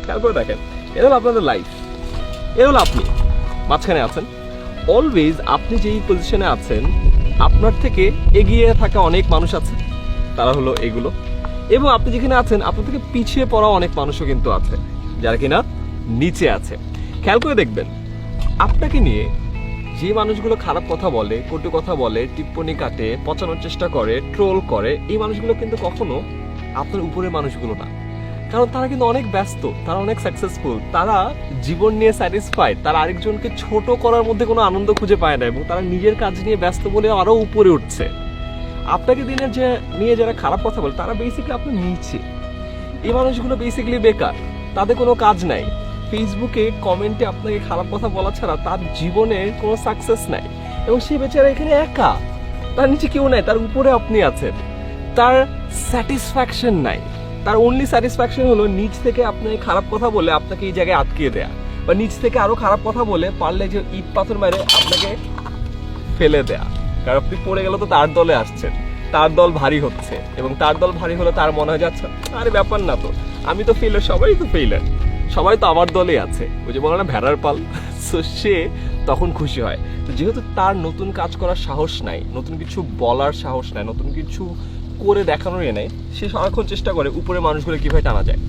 খেয়াল করে দেখেন, এটা হলো আপনাদের লাইফ, এ হলো আপনি মাঝখানে আছেন। অলওয়েজ আপনি যেই পজিশনে আছেন, আপনার থেকে এগিয়ে থাকা অনেক মানুষ আছে, তারা হলো এগুলো। এবং আপনি যেখানে আছেন, আপনার থেকে পিছিয়ে পড়া অনেক মানুষও কিন্তু আছে, যারা কিনা নিচে আছে। খেয়াল করে দেখবেন, আপনাকে নিয়ে যে মানুষগুলো খারাপ কথা বলে, কটু কথা বলে, টিপ্পনি কাটে, পচানোর চেষ্টা করে, ট্রোল করে, এই মানুষগুলো কিন্তু কখনো আপনার উপরের মানুষগুলো না। কারণ তারা কিন্তু অনেক ব্যস্ত, তারা অনেক সাকসেসফুল, তারা জীবন নিয়ে স্যাটিসফাইড, তারা আরেকজনকে ছোট করার মধ্যে কোনো আনন্দ খুঁজে পায় না, এবং তারা নিজের কাজ নিয়ে ব্যস্ত বলে আরো উপরে উঠছে। আপনাকে নিয়ে যারা খারাপ কথা বলে, তারা বেসিক্যালি আপনার নিচে। এই মানুষগুলো বেসিক্যালি বেকার, তাদের কোনো কাজ নাই। ফেসবুকে কমেন্টে আপনাকে খারাপ কথা বলা ছাড়া তার জীবনে কোনো সাকসেস নাই, এবং সে বেচারা এখানে একা, তার নিচে কেউ নাই, তার উপরে আপনি আছেন। তার স্যাটিসফ্যাকশন নাই, তার অনলি স্যাটিসফ্যাকশন হলো নিচ থেকে আপনাকে খারাপ কথা বলে আপনাকে এই জায়গায় আটকিয়ে দেয়া, বা নিচ থেকে আরো খারাপ কথা বলে পারলে যে ইট পাথর মেরে আপনাকে ফেলে দেয়া। কারণ আপনি পড়ে গেলে তো তার দলে আসছেন, তার দল ভারী হচ্ছে, এবং তার দল ভারী হলে তার মনে হয় যাচ্ছে আরে ব্যাপার না তো, আমি তো ফেইলার, সবাই তো ফেইলার, সবাই তো আমার দলে আছে, ওই যে বলে না ভেড়ার পাল। সো সে তখন খুশি হয়। তো যেহেতু তার নতুন কাজ করার সাহস নাই, নতুন কিছু বলার সাহস নাই, নতুন কিছু করে দেখানোর নেই, সে সারাক্ষণ চেষ্টা করে উপরে মানুষগুলো কিভাবে টানা যায়।